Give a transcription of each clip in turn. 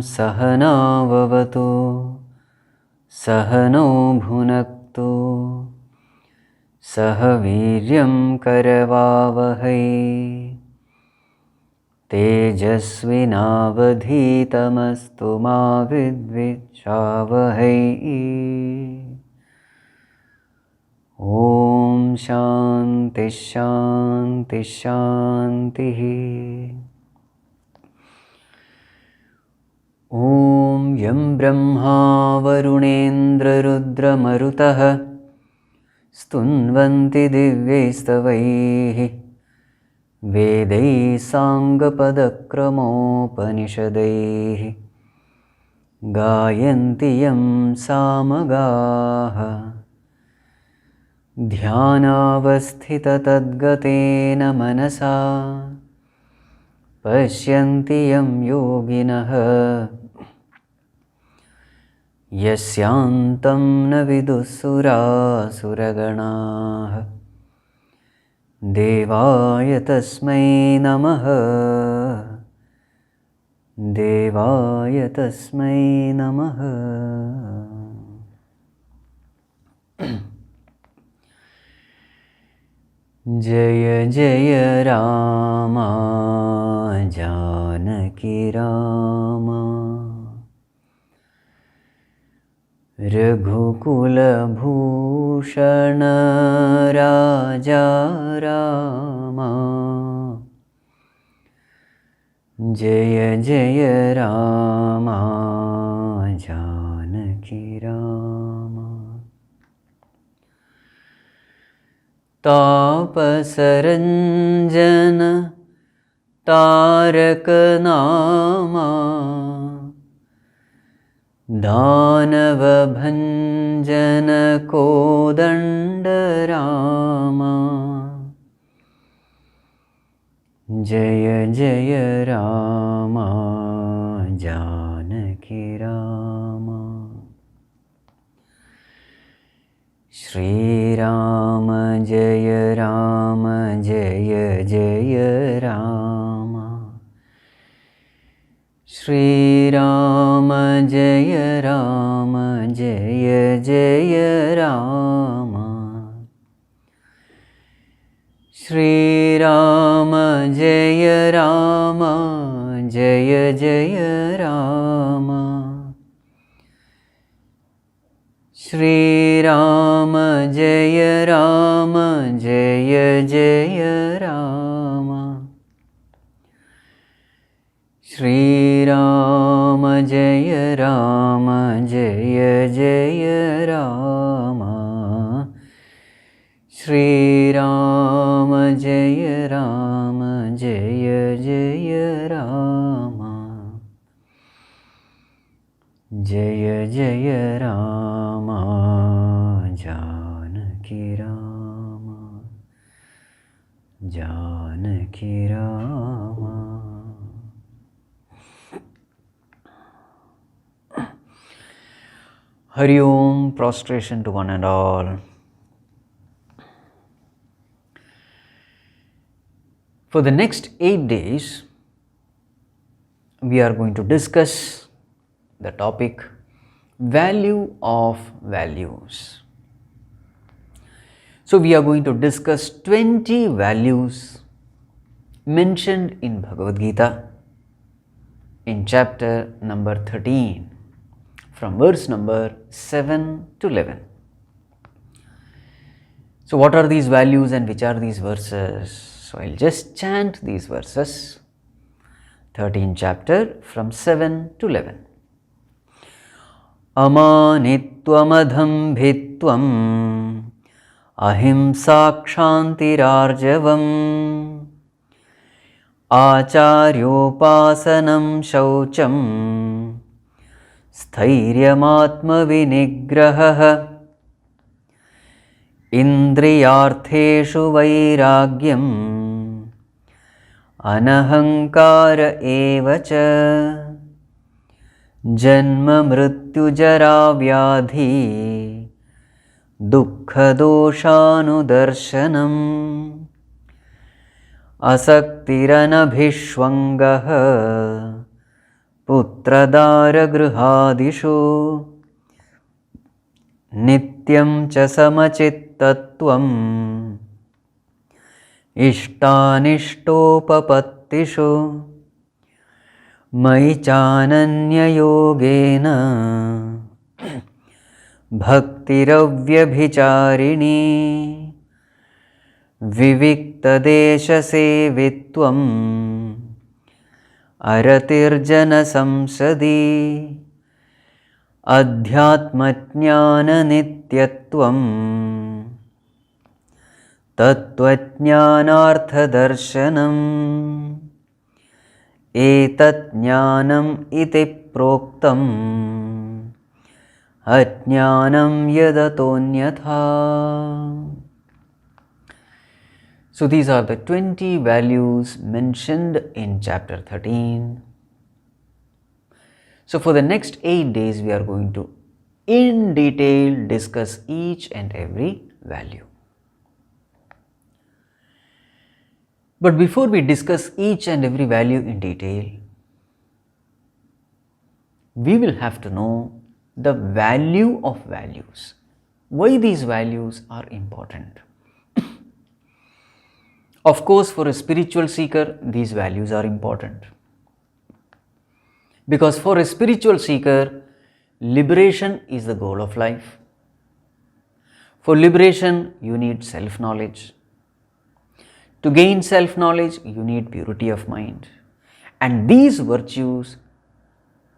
सहनाववतु सहनौ भुनक्तु सह वीर्यं करवावहै तेजस्विनावधीतमस्तु मा विद्विषावहै। ॐ शान्ति शान्ति शान्तिः। ॐ यं ब्रह्मा वरुणेन्द्ररुद्रमरुतः स्तुन्वन्ति दिव्यैस्तवैः वेदैः साङ्गपदक्रमोपनिषदैः गायन्ति यं सामगाः ध्यानावस्थिततद्गतेन मनसा पश्यन्ति यं योगिनः यस्यान्तं न विदुःसुरासुरगणाः। देवाय तस्मै नमः देवाय तस्मै नमः। जय जय राम जानकी राम रघुकुलभूषण राजा राम। जय जय राम जानकी राम। तापसरञ्जन तारक नामा दानवभञ्जन कोदण्ड रामा। जय जय राम जानकी राम। श्रीराम जय राम जय जय राम। श्रीराम जय राम जय जय राम। श्रीराम जय राम जय जय राम। श्रीराम जय राम जय जय राम। श्रीराम जय राम जय जय राम। श्रीराम जय राम जय जय राम। जय जय Ram Janaki Ram Janaki Ram. Hari Om, prostration to one and all. For the next 8 days, we are going to discuss the topic value of values. So we are going to discuss 20 values mentioned in Bhagavad Gītā in chapter number 13 from verse number 7 to 11. So what are these values and which are these verses? So I'll just chant these verses. 13th chapter from 7 to 11. Amanitvamadhambhitvam ahimsakshantirarjavam acharyopasanam shaucham स्थैर्यमात्मविनिग्रहः इन्द्रियार्थेषु वैराग्यम् अनहङ्कार एव च जन्म मृत्युजरा व्याधि दुःखदोषानुदर्शनम् असक्तिरनभिष्वङ्गः पुत्रदारगृहादिषु नित्यं च समचित्तत्वम् इष्टानिष्टोपपत्तिषु मयि चानन्ययोगेन भक्तिरव्यभिचारिणी विविक्तदेशसेवित्वम् अरतिर्जनसंसदि अध्यात्मज्ञाननित्यत्वम् तत्त्वज्ञानार्थदर्शनम् एतत् ज्ञानम् इति प्रोक्तम् अज्ञानं यदतोऽन्यथा. So these are the 20 values mentioned in chapter 13. So for the next 8 days we are going to in detail discuss each and every value. But before we discuss each and every value in detail, we will have to know the value of values. Why these values are important. Of course, for a spiritual seeker, these values are important. Because for a spiritual seeker, liberation is the goal of life. For liberation, you need self-knowledge. To gain self-knowledge, you need purity of mind. And these virtues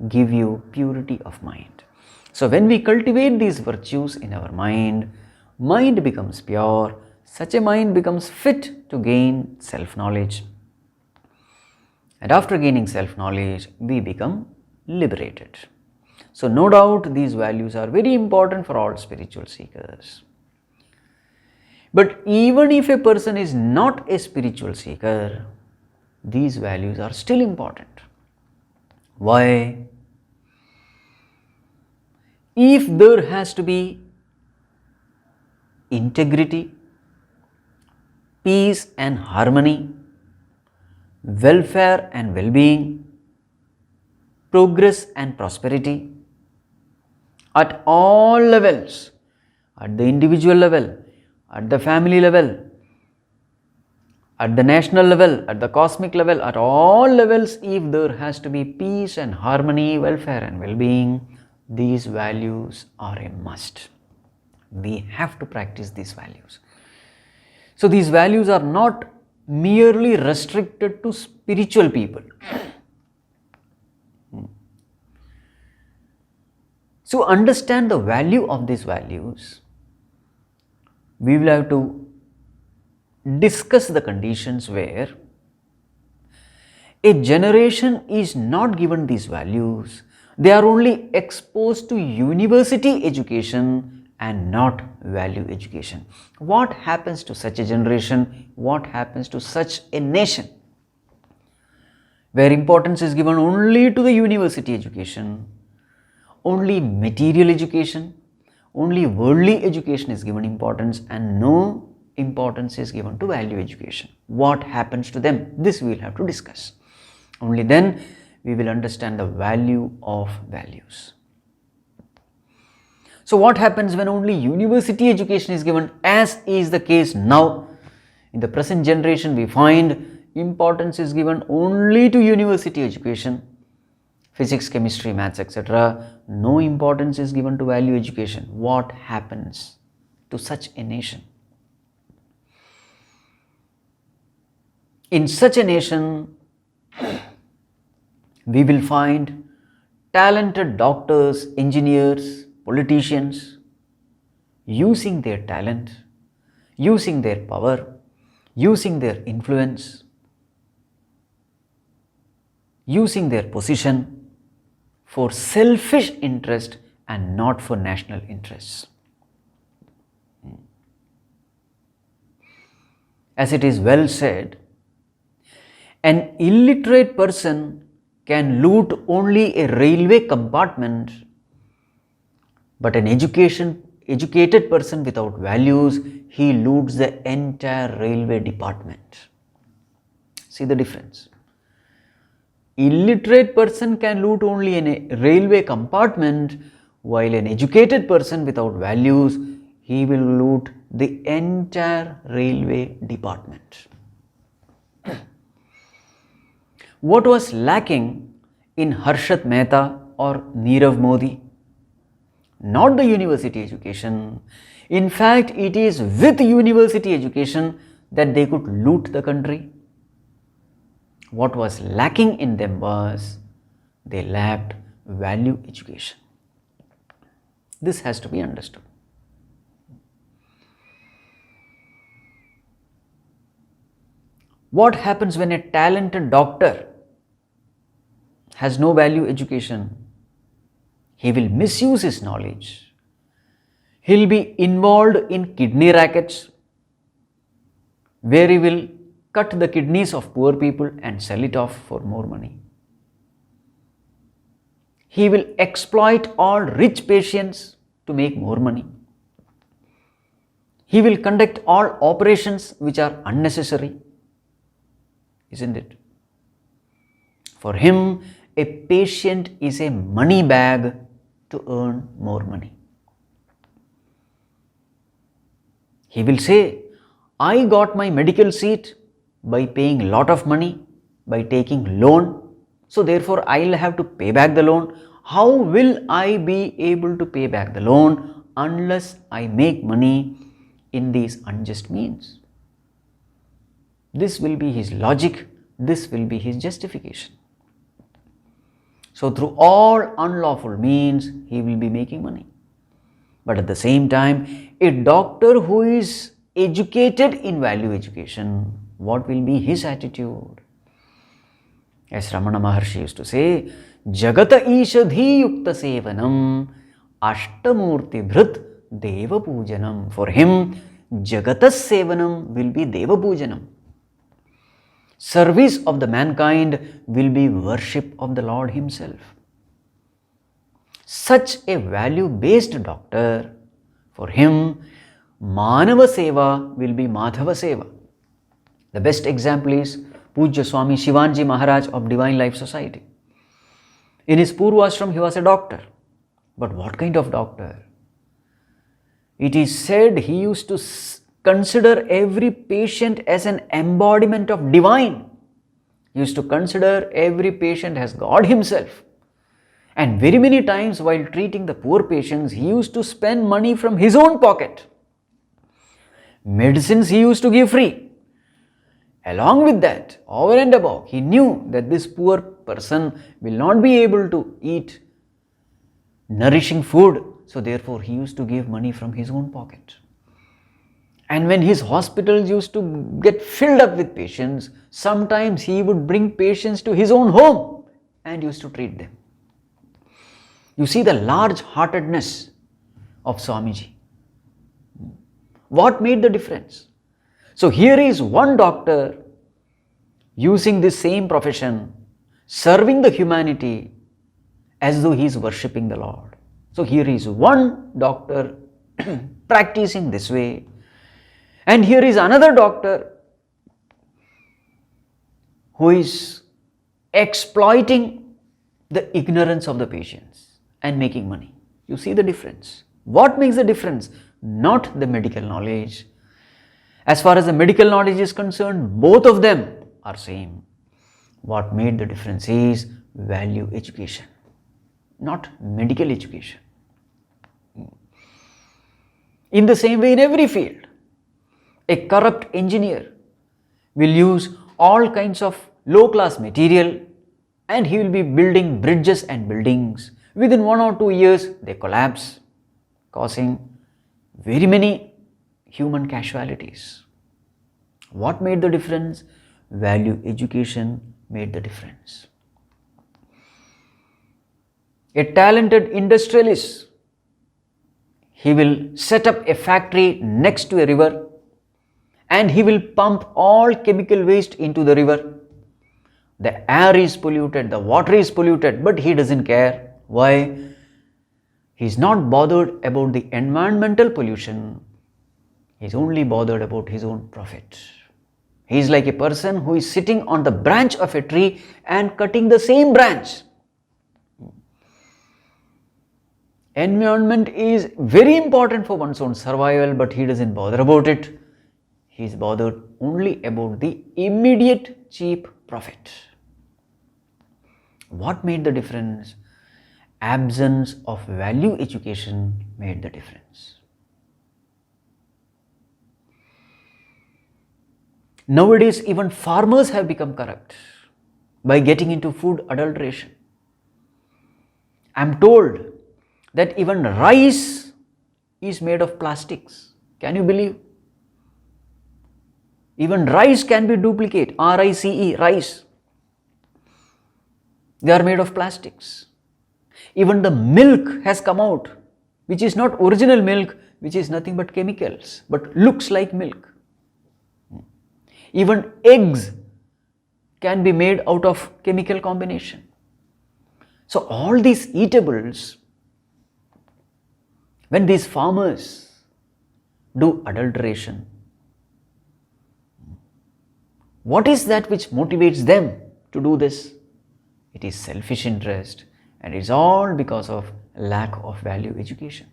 give you purity of mind. So when we cultivate these virtues in our mind, mind becomes pure. Such a mind becomes fit to gain self-knowledge. And after gaining self-knowledge, we become liberated. So no doubt these values are very important for all spiritual seekers. But even if a person is not a spiritual seeker, these values are still important. Why? If there has to be integrity, peace and harmony, welfare and well-being, progress and prosperity at all levels, at the individual level, at the family level, at the national level, at the cosmic level, at all levels, if there has to be peace and harmony, welfare and well-being, these values are a must. We have to practice these values. So these values are not merely restricted to spiritual people. So understand the value of these values. We will have to discuss the conditions where a generation is not given these values. They are only exposed to university education and not value education. What happens to such a generation? What happens to such a nation where importance is given only to the university education, only material education, only worldly education is given importance and no importance is given to value education? What happens to them? This we will have to discuss. Only then we will understand the value of values. So what happens when only university education is given, as is the case now? In the present generation we find importance is given only to university education, physics, chemistry, maths, etc. No importance is given to value education. What happens to such a nation? In such a nation, we will find talented doctors, engineers, politicians using their talent, using their power, using their influence, using their position for selfish interest and not for national interests. As it is well said, an illiterate person can loot only a railway compartment, but an educated person without values, he loots the entire railway department. See the difference. illiterate person can loot only in a railway compartment, while an educated person without values, he will loot the entire railway department. What was lacking in Harshat Mehta or Nirav Modi? Not the university education. In fact, it is with university education that they could loot the country. What was lacking in them was they lacked value education. This has to be understood. What happens when a talented doctor has no value education? He will misuse his knowledge. He will be involved in kidney rackets, where he will cut the kidneys of poor people and sell it off for more money. He will exploit all rich patients to make more money. He will conduct all operations which are unnecessary. Isn't it? For him, a patient is a money bag to earn more money. He will say, I got my medical seat by paying a lot of money, by taking loan, so therefore I will have to pay back the loan. How will I be able to pay back the loan unless I make money in these unjust means? This will be his logic, this will be his justification. So through all unlawful means, he will be making money. But at the same time, a doctor who is educated in value education, what will be his attitude? As Ramana Maharshi used to say, Jagata Ishadhi Yukta Sevanam Ashtamurti Bhrit Deva Pujanam. For him, Jagatas Sevanam will be Deva Pujanam. Service of the mankind will be worship of the Lord Himself. Such a value-based doctor, for him, Manava Seva will be Madhava Seva. The best example is Pujya Swami Shivanji Maharaj of Divine Life Society. In his Purvashram, he was a doctor. But what kind of doctor? It is said he used to consider every patient as an embodiment of divine. He used to consider every patient as God Himself. And very many times while treating the poor patients, he used to spend money from his own pocket. Medicines he used to give free. Along with that, over and above, he knew that this poor person will not be able to eat nourishing food. So therefore, he used to give money from his own pocket. And when his hospitals used to get filled up with patients, sometimes he would bring patients to his own home and used to treat them. You see the large-heartedness of Swamiji. What made the difference? So here is one doctor using this same profession, serving the humanity as though he is worshipping the Lord. So here is one doctor practicing this way, and here is another doctor who is exploiting the ignorance of the patients and making money. You see the difference. What makes the difference? Not the medical knowledge. As far as the medical knowledge is concerned, both of them are same. What made the difference is value education, not medical education. In the same way, in every field, a corrupt engineer will use all kinds of low-class material and he will be building bridges and buildings. Within 1 or 2 years, they collapse, causing very many human casualties. What made the difference? Value education made the difference. A talented industrialist, he will set up a factory next to a river and he will pump all chemical waste into the river. The air is polluted, the water is polluted, but he doesn't care. Why? He is not bothered about the environmental pollution. He is only bothered about his own profit. He is like a person who is sitting on the branch of a tree and cutting the same branch. Environment is very important for one's own survival, but he doesn't bother about it. He is bothered only about the immediate cheap profit. What made the difference? Absence of value education made the difference. Nowadays, even farmers have become corrupt by getting into food adulteration. I am told that even rice is made of plastics. Can you believe? Even rice can be duplicate, R-I-C-E, rice. They are made of plastics. Even the milk has come out, which is not original milk, which is nothing but chemicals, but looks like milk. Even eggs can be made out of chemical combination. So all these eatables, when these farmers do adulteration, what is that which motivates them to do this? It is selfish interest, and it's all because of lack of value education.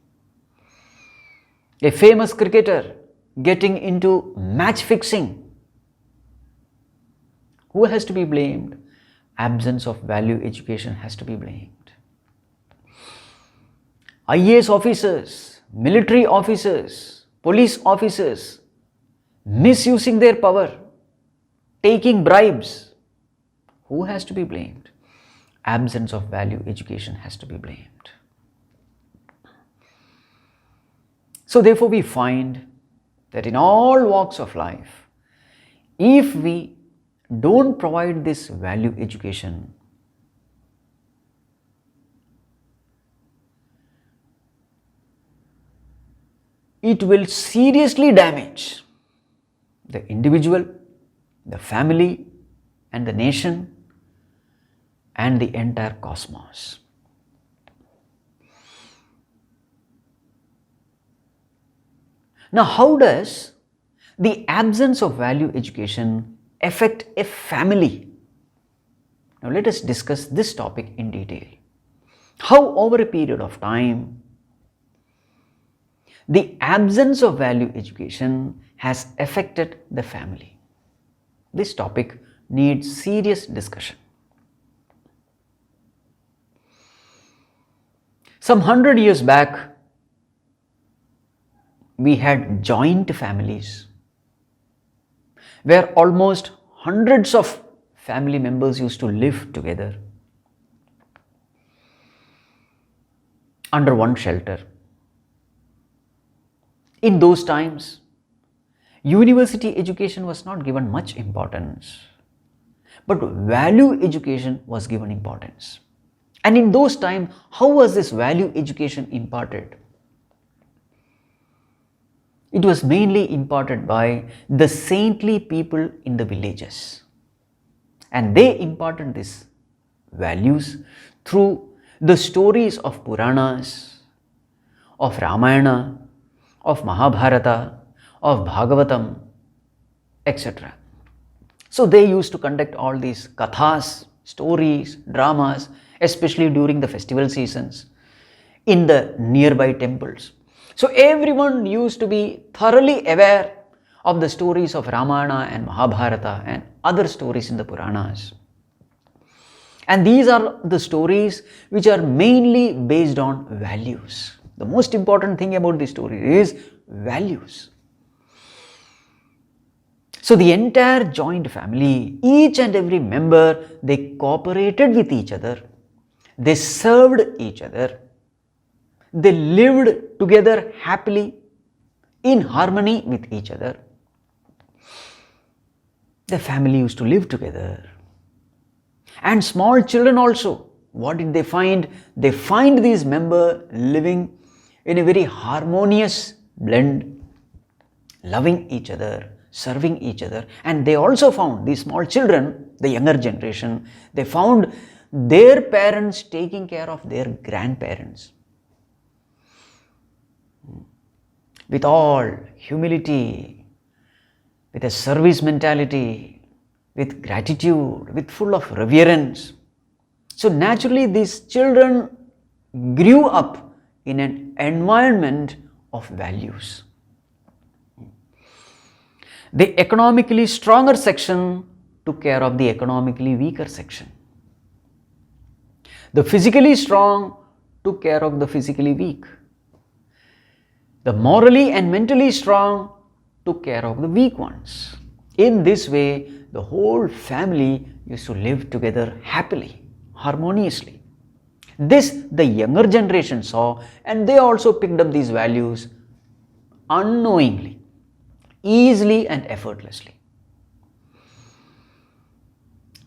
A famous cricketer getting into match fixing, who has to be blamed? Absence of value education has to be blamed. IAS officers, military officers, police officers misusing their power, taking bribes, who has to be blamed? Absence of value education has to be blamed. So therefore we find that in all walks of life, if we don't provide this value education, it will seriously damage the individual, the family, and the nation, and the entire cosmos. Now, how does the absence of value education affect a family? Now, let us discuss this topic in detail. How over a period of time, the absence of value education has affected the family. This topic needs serious discussion. Some 100 years back, we had joint families where almost hundreds of family members used to live together under one shelter. In those times, university education was not given much importance, but value education was given importance. And in those times, how was this value education imparted? It was mainly imparted by the saintly people in the villages. And they imparted these values through the stories of Puranas, of Ramayana, of Mahabharata, of Bhagavatam, etc. So they used to conduct all these kathas, stories, dramas, especially during the festival seasons in the nearby temples. So everyone used to be thoroughly aware of the stories of Ramayana and Mahabharata and other stories in the Puranas. And these are the stories which are mainly based on values. The most important thing about this story is values. So the entire joint family, each and every member, they cooperated with each other. They served each other. They lived together happily, in harmony with each other. The family used to live together. And small children also, what did they find? They find these members living in a very harmonious blend, loving each other, serving each other. And they also found, these small children, the younger generation, they found their parents taking care of their grandparents with all humility, with a service mentality, with gratitude, with full of reverence. So naturally these children grew up in an environment of values. The economically stronger section took care of the economically weaker section. The physically strong took care of the physically weak. The morally and mentally strong took care of the weak ones. In this way, the whole family used to live together happily, harmoniously. This the younger generation saw, and they also picked up these values unknowingly, easily and effortlessly.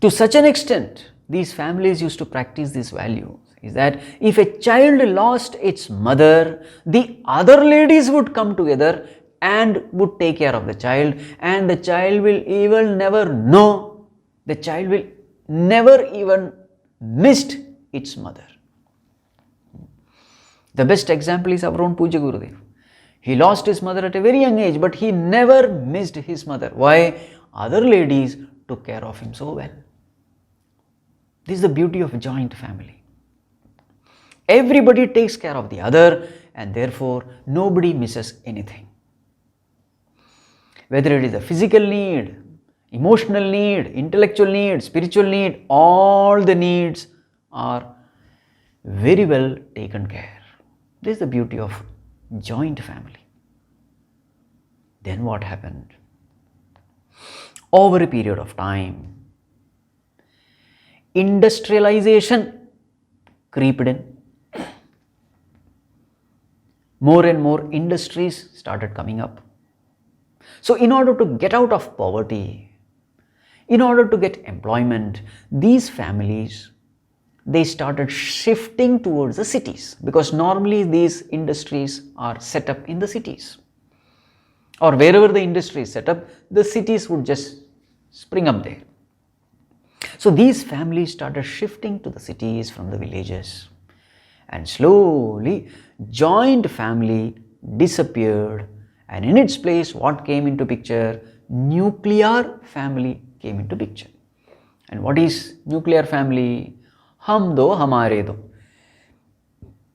To such an extent, these families used to practice these values, is that if a child lost its mother, the other ladies would come together and would take care of the child, and the child will even never know, the child will never even missed its mother. The best example is our own Puja Gurudev. He lost his mother at a very young age, but he never missed his mother. Why? Other ladies took care of him so well. This is the beauty of a joint family. Everybody takes care of the other, and therefore nobody misses anything. Whether it is a physical need, emotional need, intellectual need, spiritual need, all the needs are very well taken care. This is the beauty of joint family. Then what happened? Over a period of time, industrialization creeped in. More and more industries started coming up. So in order to get out of poverty, in order to get employment, these families, they started shifting towards the cities, because normally these industries are set up in the cities, or wherever the industry is set up, the cities would just spring up there. So these families started shifting to the cities from the villages, and slowly joint family disappeared, and in its place what came into picture? Nuclear family came into picture. And what is nuclear family? Hum do, hamare do.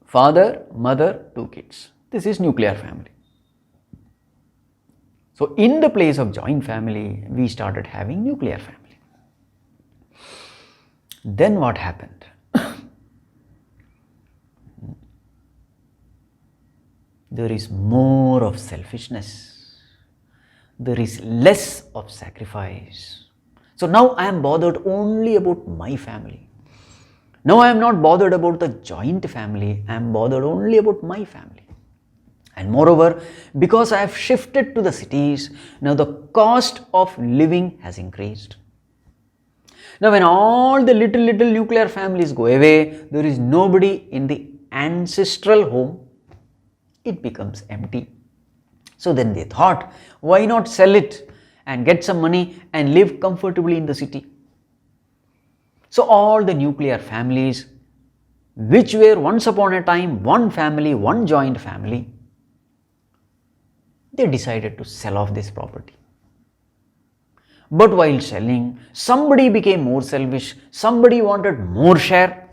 Father, mother, 2 kids. This is nuclear family. So in the place of joint family, we started having nuclear family. Then what happened? There is more of selfishness. There is less of sacrifice. So now I am bothered only about my family. Now I am not bothered about the joint family, I am bothered only about my family. And moreover, because I have shifted to the cities, now the cost of living has increased. Now when all the little nuclear families go away, there is nobody in the ancestral home, it becomes empty. So then they thought, why not sell it and get some money and live comfortably in the city? So all the nuclear families, which were once upon a time one family, one joint family, they decided to sell off this property. But while selling, somebody became more selfish, somebody wanted more share,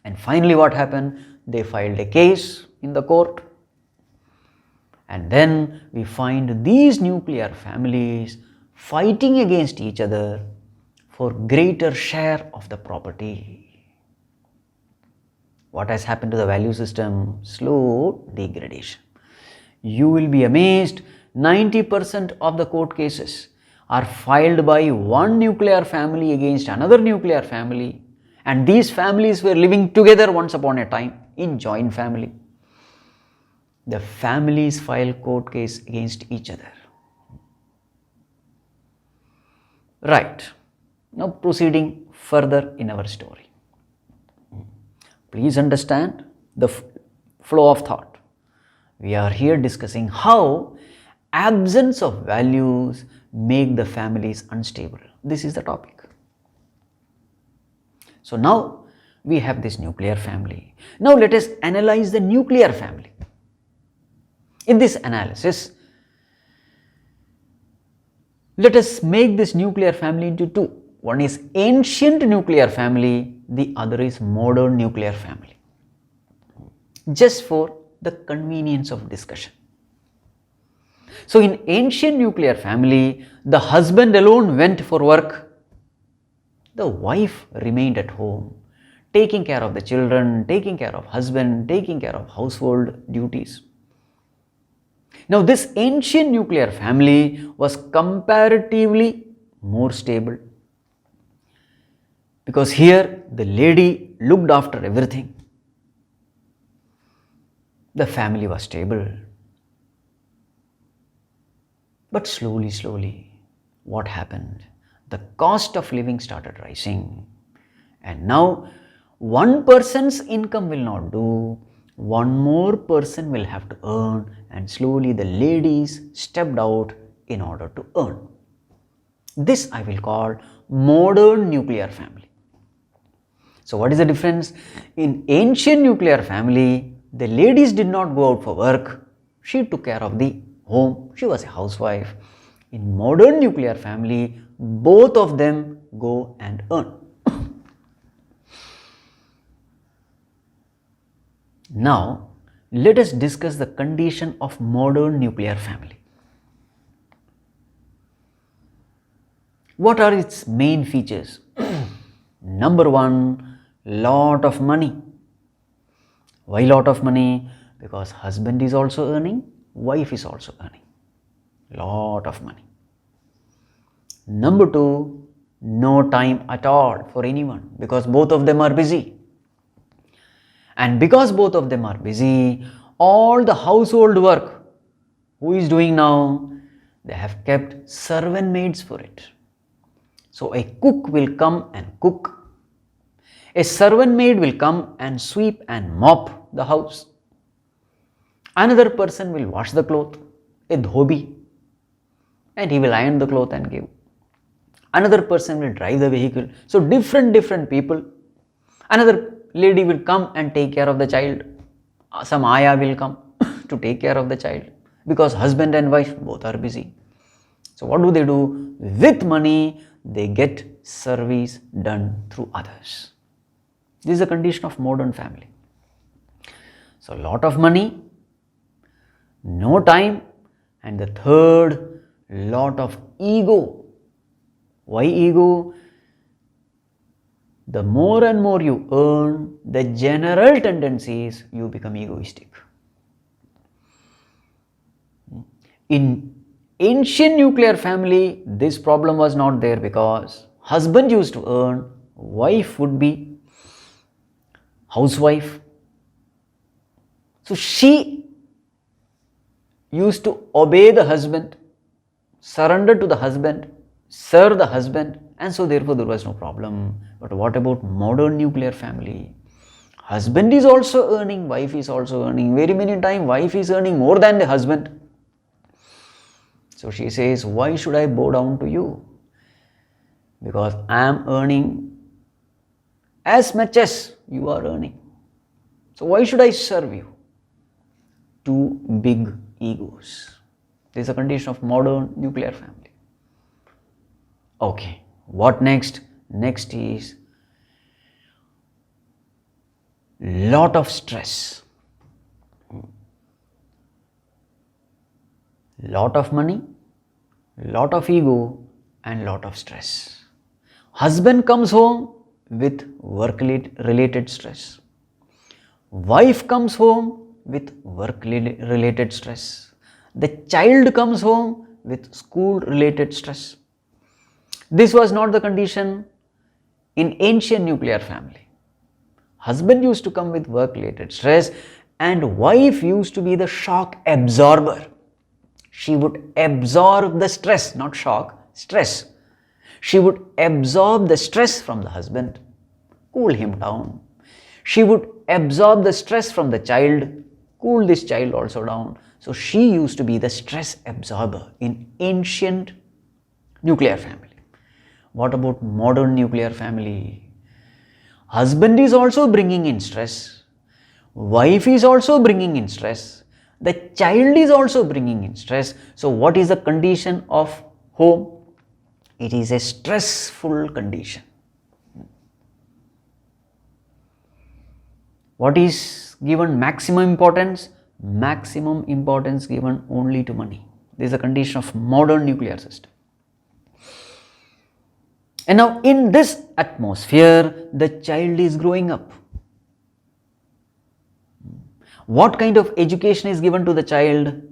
and finally what happened? They filed a case in the court. And then we find these nuclear families fighting against each other for greater share of the property. What has happened to the value system? Slow degradation. You will be amazed, 90% of the court cases are filed by one nuclear family against another nuclear family, and these families were living together once upon a time in joint family. The families file court case against each other. Right. Now proceeding further in our story. Please understand the flow of thought. We are here discussing how absence of values make the families unstable. This is the topic. So now we have this nuclear family. Now let us analyze the nuclear family. In this analysis, Let us make this nuclear family into two. One is ancient nuclear family, the other is modern nuclear family. Just for the convenience of discussion. So in ancient nuclear family, the husband alone went for work. The wife remained at home, taking care of the children, taking care of husband, taking care of household duties. Now this ancient nuclear family was comparatively more stable, because here the lady looked after everything. The family was stable. But slowly, what happened? The cost of living started rising. And now, one person's income will not do. One more person will have to earn, and slowly the ladies stepped out in order to earn. This I will call modern nuclear family. So what is the difference? In ancient nuclear family, the ladies did not go out for work. She took care of the home. She was a housewife. In modern nuclear family, both of them go and earn. Now, let us discuss the condition of modern nuclear family. What are its main features? Number one, lot of money. Why lot of money? Because husband is also earning, wife is also earning. Lot of money. Number two, no time at all for anyone, because both of them are busy. And because both of them are busy, all the household work, who is doing now? They have kept servant maids for it. So a cook will come and cook. A servant maid will come and sweep and mop the house. Another person will wash the cloth, a dhobi, and he will iron the cloth and give. Another person will drive the vehicle. So different people. Another lady will come and take care of the child. Some ayah will come to take care of the child, because husband and wife both are busy. So what do? With money, they get service done through others. This is the condition of modern family. So lot of money, no time, and the third, lot of ego. Why ego? The more and more you earn, the general tendency is you become egoistic. In ancient nuclear family, this problem was not there, because husband used to earn, wife would be housewife. So she used to obey the husband, surrender to the husband, serve the husband, and so therefore there was no problem. But what about modern nuclear family? Husband is also earning, wife is also earning. Very many times wife is earning more than the husband. So she says, why should I bow down to you? Because I am earning as much as you are earning. So why should I serve you? Two big egos. This is a condition of modern nuclear family. Okay, what next? Next is lot of stress. Lot of money, lot of ego, and lot of stress. Husband comes home with work-related stress. Wife comes home with work-related stress. The child comes home with school-related stress. This was not the condition in ancient nuclear family. Husband used to come with work-related stress, and wife used to be the shock absorber. She would absorb the stress, not shock, stress. She would absorb the stress from the husband, cool him down. She would absorb the stress from the child, cool this child also down. So she used to be the stress absorber in ancient nuclear family. What about modern nuclear family? Husband is also bringing in stress. Wife is also bringing in stress. The child is also bringing in stress. So what is the condition of home? it is a stressful condition. What is given maximum importance? Maximum importance given only to money. This is a condition of modern nuclear system. And now in this atmosphere, the child is growing up. What kind of education is given to the child?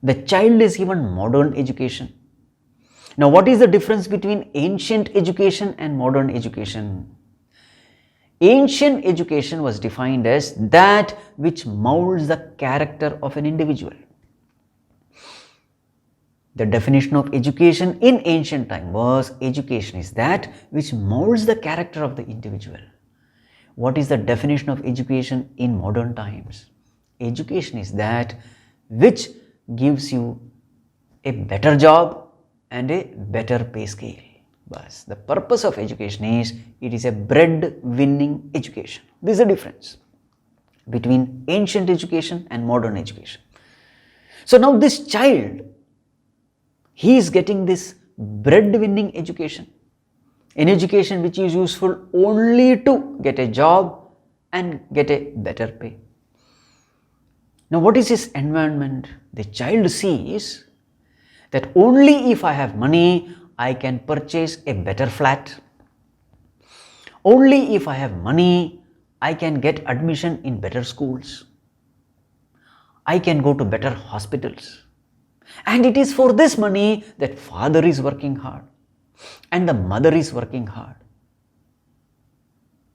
The child is given modern education. Now what is the difference between ancient education and modern education? Ancient education was defined as that which molds the character of an individual. The definition of education in ancient time was education is that which molds the character of the individual. What is the definition of education in modern times? Education is that which gives you a better job and a better pay scale. But the purpose of education is, it is a bread-winning education. This is the difference between ancient education and modern education. So now this child, he is getting this bread-winning education, an education which is useful only to get a job and get a better pay. Now what is his environment? The child sees that only if I have money, I can purchase a better flat. Only if I have money, I can get admission in better schools. I can go to better hospitals. And it is for this money that father is working hard and the mother is working hard.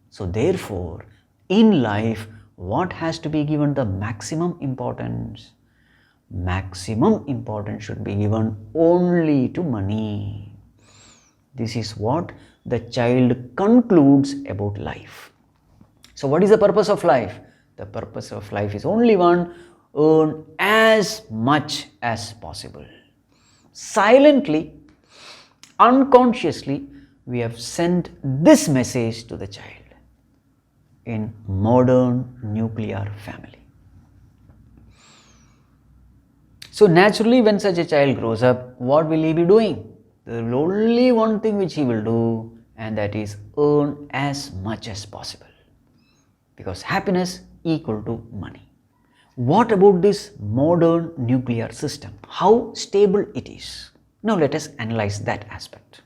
So therefore, in life, what has to be given the maximum importance? Maximum importance should be given only to money. This is what the child concludes about life. So what is the purpose of life? The purpose of life is only one: earn as much as possible. Silently, unconsciously, we have sent this message to the child in modern nuclear family. So naturally, when such a child grows up, what will he be doing? There will only one thing which he will do, and that is earn as much as possible, because happiness equal to money. What about this modern nuclear system? How stable it is? Now let us analyze that aspect.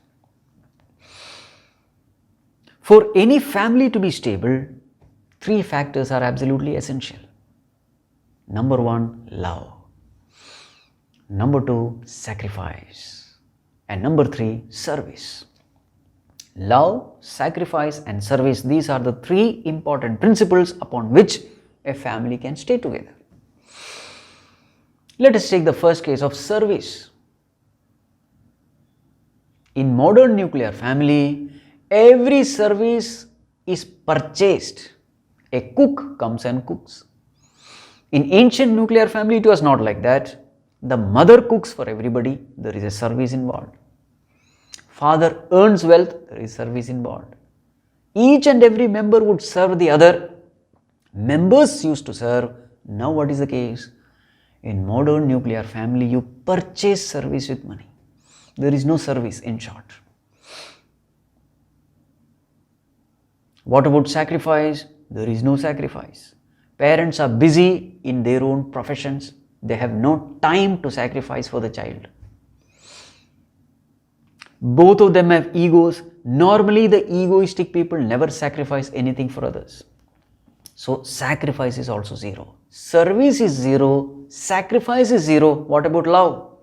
For any family to be stable, three factors are absolutely essential. Number one, love. Number two, sacrifice. And number three, service. Love, sacrifice and service, these are the three important principles upon which a family can stay together. Let us take the first case of service. In modern nuclear family, every service is purchased. A cook comes and cooks. In ancient nuclear family, it was not like that. The mother cooks for everybody, there is a service involved. Father earns wealth, there is service involved. Each and every member would serve the other. Members used to serve. Now what is the case? In modern nuclear family, you purchase service with money. There is no service, in short. What about sacrifice? There is no sacrifice. Parents are busy in their own professions. They have no time to sacrifice for the child. Both of them have egos. Normally, the egoistic people never sacrifice anything for others. So, sacrifice is also zero. Service is zero. Sacrifice is zero. What about love?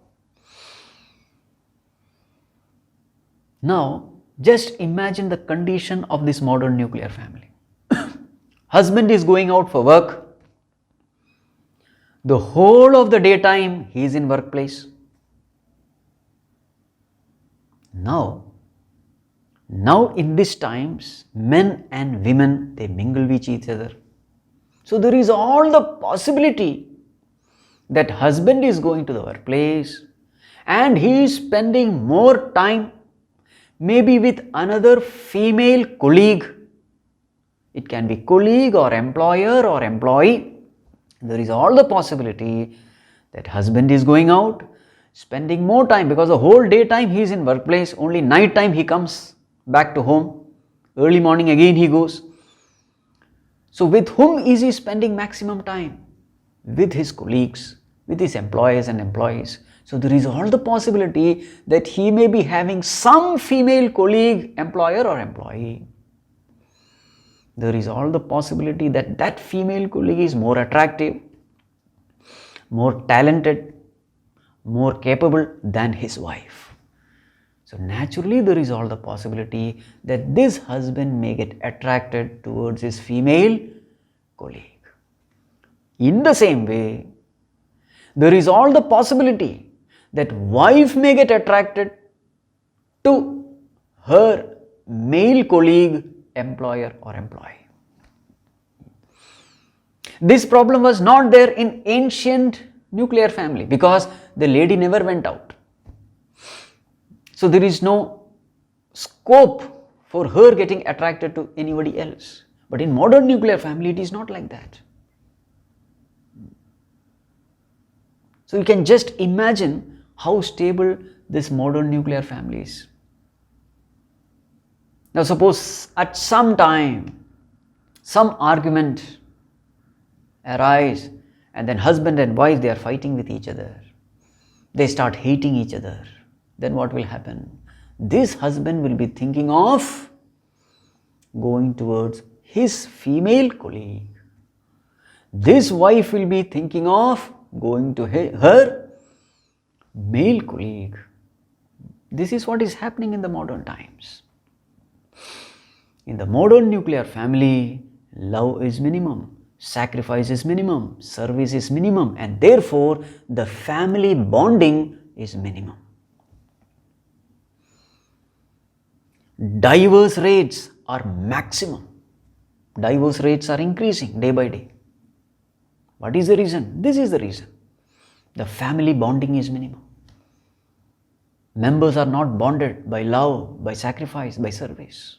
Now, just imagine the condition of this modern nuclear family. Husband is going out for work. The whole of the daytime he is in workplace. Now in these times, men and women, they mingle with each other. So there is all the possibility that husband is going to the workplace and he is spending more time maybe with another female colleague. It can be colleague or employer or employee. There is all the possibility that husband is going out, spending more time, because the whole daytime he is in workplace, only night time he comes back to home, early morning again he goes. So with whom is he spending maximum time? With his colleagues, with his employers and employees. So there is all the possibility that he may be having some female colleague, employer or employee. There is all the possibility that that female colleague is more attractive, more talented, more capable than his wife. So naturally there is all the possibility that this husband may get attracted towards his female colleague. In the same way, there is all the possibility that wife may get attracted to her male colleague, employer or employee. This problem was not there in ancient nuclear family because the lady never went out. So there is no scope for her getting attracted to anybody else. But in modern nuclear family, it is not like that. So you can just imagine how stable this modern nuclear family is. Now suppose at some time, some argument arise and then husband and wife, they are fighting with each other. They start hating each other. Then what will happen? This husband will be thinking of going towards his female colleague. This wife will be thinking of going to her male colleague. This is what is happening in the modern times. In the modern nuclear family, love is minimum, sacrifice is minimum, service is minimum, and therefore the family bonding is minimum. Divorce rates are maximum. Divorce rates are increasing day by day. What is the reason? This is the reason. The family bonding is minimum. Members are not bonded by love, by sacrifice, by service.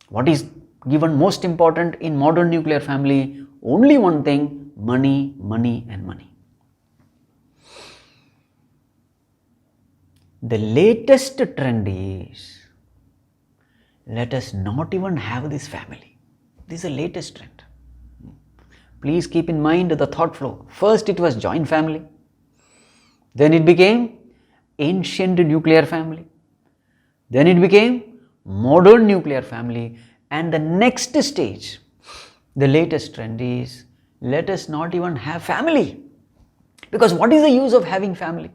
What is given most important in modern nuclear family? Only one thing: money, money and money. The latest trend is, let us not even have this family. This is the latest trend. Please keep in mind the thought flow. First it was joint family. Then it became ancient nuclear family. Then it became modern nuclear family. And the next stage, the latest trend is, let us not even have family. Because what is the use of having family?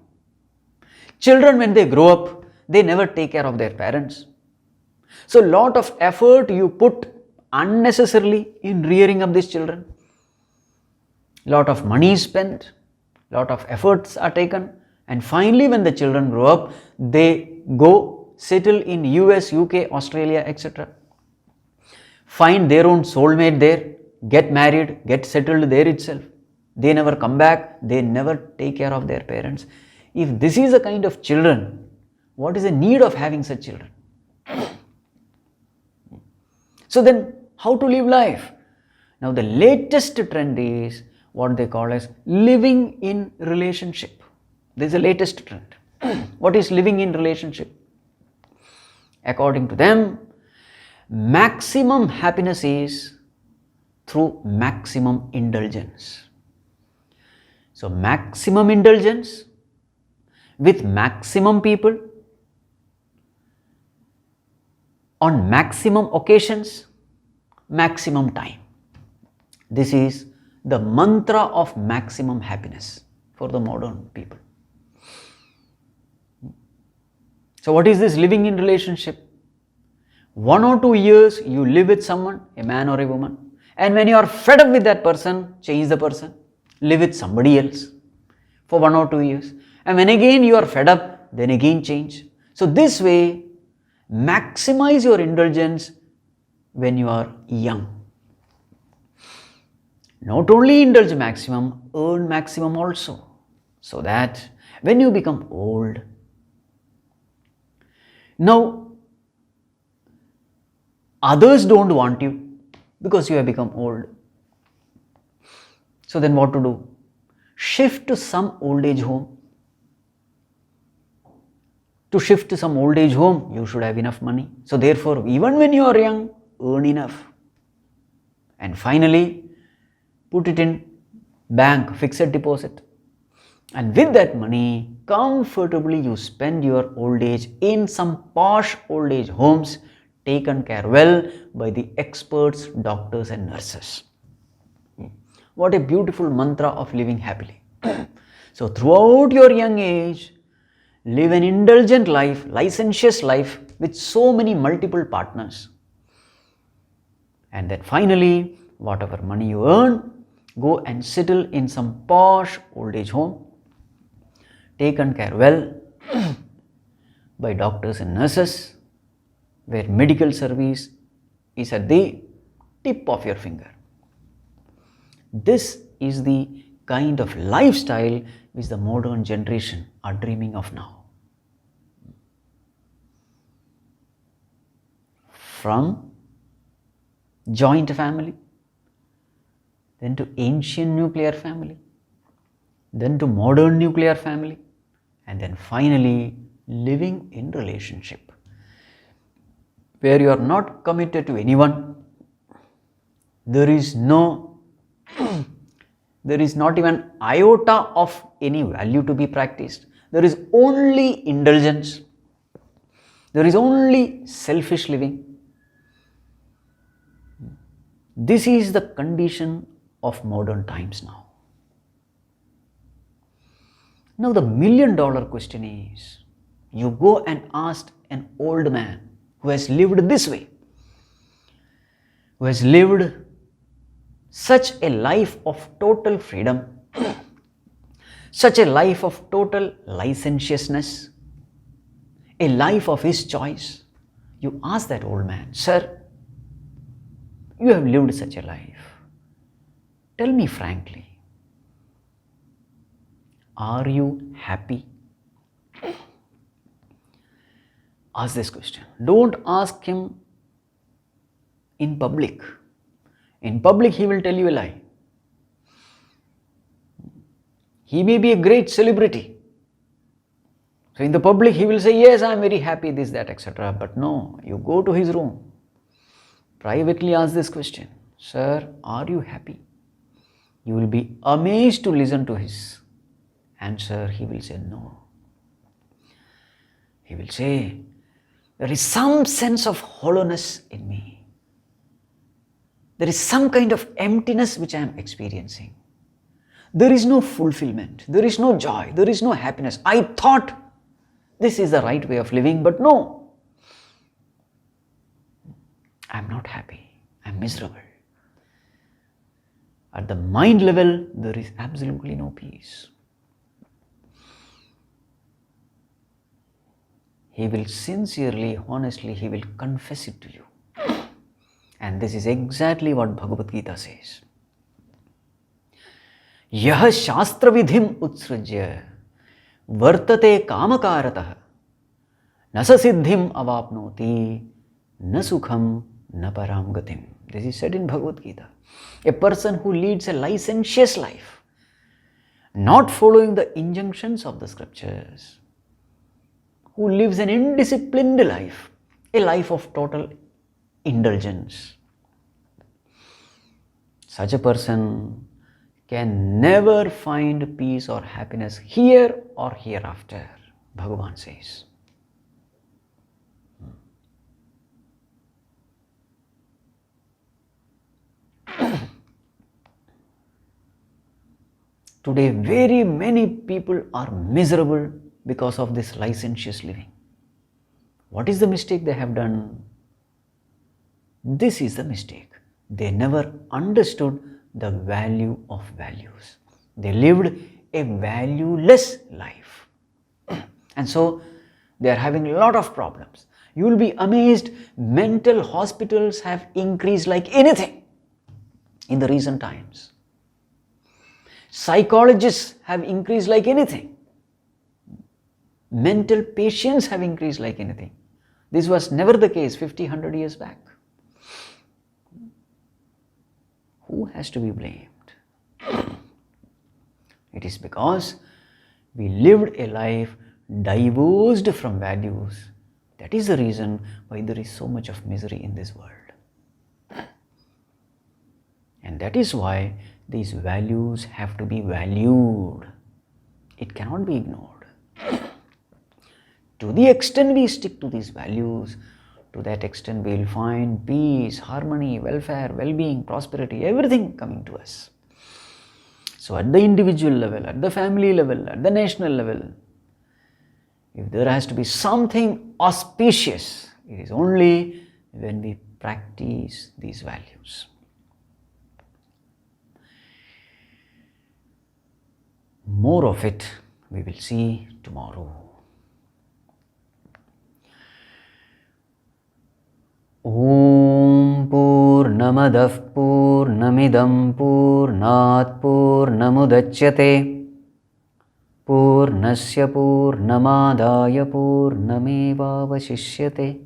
Children, when they grow up, they never take care of their parents. So lot of effort you put unnecessarily in rearing up these children. Lot of money is spent, lot of efforts are taken, and finally when the children grow up, they go settle in US, UK, Australia, etc. Find their own soulmate there, get married, get settled there itself. They never come back, they never take care of their parents. If this is the kind of children, what is the need of having such children? So then, how to live life? Now the latest trend is what they call as living in relationship. This is the latest trend. What is living in relationship? According to them, maximum happiness is through maximum indulgence. So maximum indulgence with maximum people on maximum occasions, maximum time. This is the mantra of maximum happiness for the modern people. So what is this living in relationship? 1 or 2 years you live with someone, a man or a woman, and when you are fed up with that person, change the person, live with somebody else for 1 or 2 years, and when again you are fed up, then again change. So this way, maximize your indulgence when you are young. Not only indulge maximum, earn maximum also, so that when you become old, now others don't want you because you have become old. So then what to do? shift to some old age home. To shift to some old age home, you should have enough money. So therefore, even when you are young, earn enough. And finally, put it in bank, fixed deposit. And with that money, comfortably you spend your old age in some posh old age homes taken care well by the experts, doctors and nurses. What a beautiful mantra of living happily. So throughout your young age, live an indulgent life, licentious life with so many multiple partners. And then finally, whatever money you earn, go and settle in some posh old age home, taken care well by doctors and nurses, where medical service is at the tip of your finger. This is the kind of lifestyle which the modern generation are dreaming of now. From joint family, then to ancient nuclear family, then to modern nuclear family, and then finally living in relationship, where you are not committed to anyone. There is not even iota of any value to be practiced. There is only indulgence. There is only selfish living. This is the condition of modern times now. Now the $1,000,000 question is, you go and ask an old man who has lived this way, who has lived such a life of total freedom, such a life of total licentiousness, a life of his choice. You ask that old man, sir, you have lived such a life. Tell me frankly, are you happy? Ask this question. Don't ask him in public. In public, he will tell you a lie. He may be a great celebrity. So in the public, he will say, yes, I am very happy, this, that, etc. But no, you go to his room. Privately ask this question. Sir, are you happy? You will be amazed to listen to his answer. He will say no. He will say, there is some sense of hollowness in me. There is some kind of emptiness which I am experiencing. There is no fulfillment. There is no joy. There is no happiness. I thought this is the right way of living, but no. I am not happy. I am miserable. At the mind level, there is absolutely no peace. He will sincerely, honestly, he will confess it to you. And this is exactly what Bhagavad Gītā says. Yaha shastra vidhim utsrajya vartate kamakaratah nasa siddhim avapnoti na sukham na param gatim. This is said in Bhagavad Gītā. A person who leads a licentious life, not following the injunctions of the scriptures, who lives an indisciplined life, a life of total indulgence, such a person can never find peace or happiness here or hereafter, Bhagavan says. Today, very many people are miserable because of this licentious living. What is the mistake they have done? This is the mistake. They never understood the value of values. They lived a valueless life. And so, they are having a lot of problems. You will be amazed, mental hospitals have increased like anything in the recent times. Psychologists have increased like anything. Mental patients have increased like anything. This was never the case 50, 100 years back. Who has to be blamed? It is because we lived a life divorced from values. That is the reason why there is so much of misery in this world. And that is why these values have to be valued. It cannot be ignored. To the extent we stick to these values, to that extent we will find peace, harmony, welfare, well-being, prosperity, everything coming to us. So at the individual level, at the family level, at the national level, if there has to be something auspicious, it is only when we practice these values. More of it we will see tomorrow. Om Purnamadav Purnamidam Purnat Purnamudachyate Purnasya Purnamadaya Purnamevavashishyate.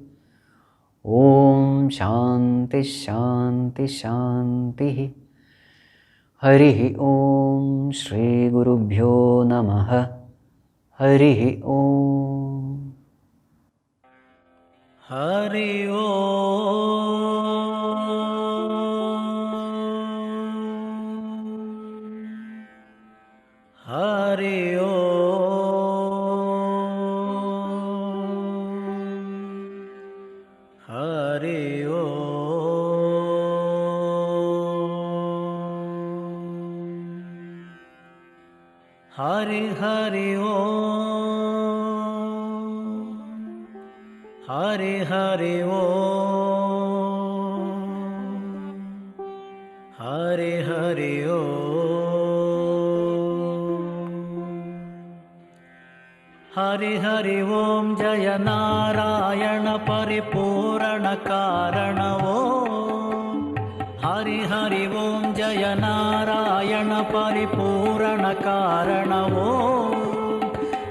Om Shanti Shanti Shanti. Harihi Om Shri Gurubhyo Namaha. Harihi Om. Hari Om. Hari Om. Hari Om. Hari Hari Om. Hari Hari Om. Hari Hari Om. Hari Hari Om. Jaya Narayana Paripurana Karana Om. Hari Hari Om. Jaya Narayana Paripurana Karana Om.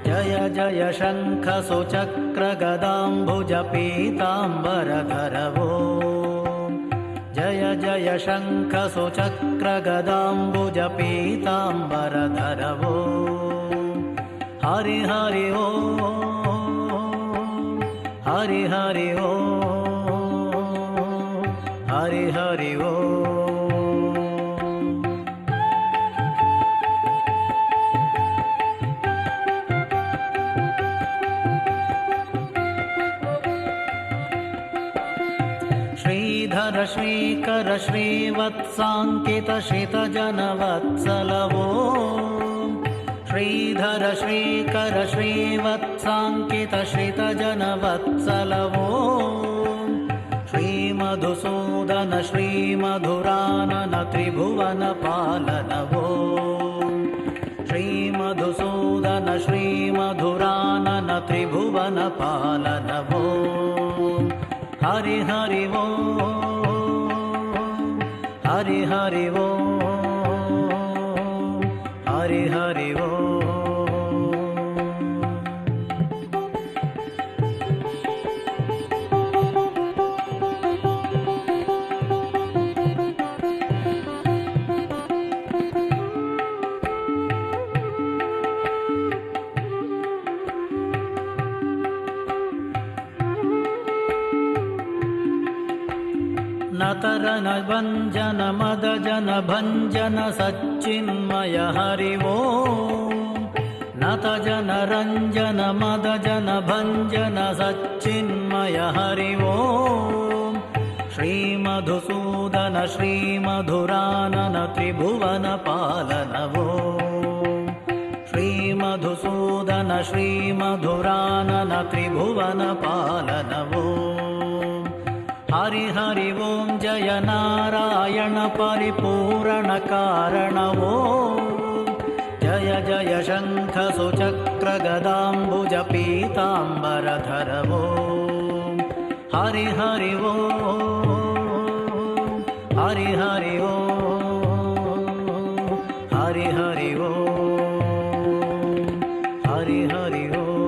Jaya Jaya Shankha Suchakra Gadambhuja Pitambara Dhara Om. Jaya Jaya Shankha Suchakra Gadambhuja Pitambara Dhara Om. Hari Hari Om. Hari Hari Om. Hari Hari Om. Shridhara Shrikara Shrivатsankita Shritajanavatsalavo. Shridhara Shrikara Shrivатsankita Shritajanavatsalavo. Shri Madhusudana Shri Madhuranana Tribhuvana Palanavo. Shri Madhusudana Shri Madhuranana Tribhuvana Palanavo. Hari Hari Om. Hari Hari Om. Hari Hari Om. Natarana Vanjana Madajana Bhanjana Satchinmaya Hari Om. Natajana Ranjana Madajana Bhanjana Satchinmaya Hari Om. Shri Madhusudana Shri Madhuranana Tribhuvana Palanavo. Shri Madhusudana Shri Madhuranana Tribhuvana Palanavo. Hari Hari Om. Jaya Narayana Paripurana Karana Om. Jaya Jaya Shankha Suchakra Gadambhuja Pitambara Dhara Om. Hari Hari Om. Hari Hari Om. Hari Hari Om. Hari Hari Om.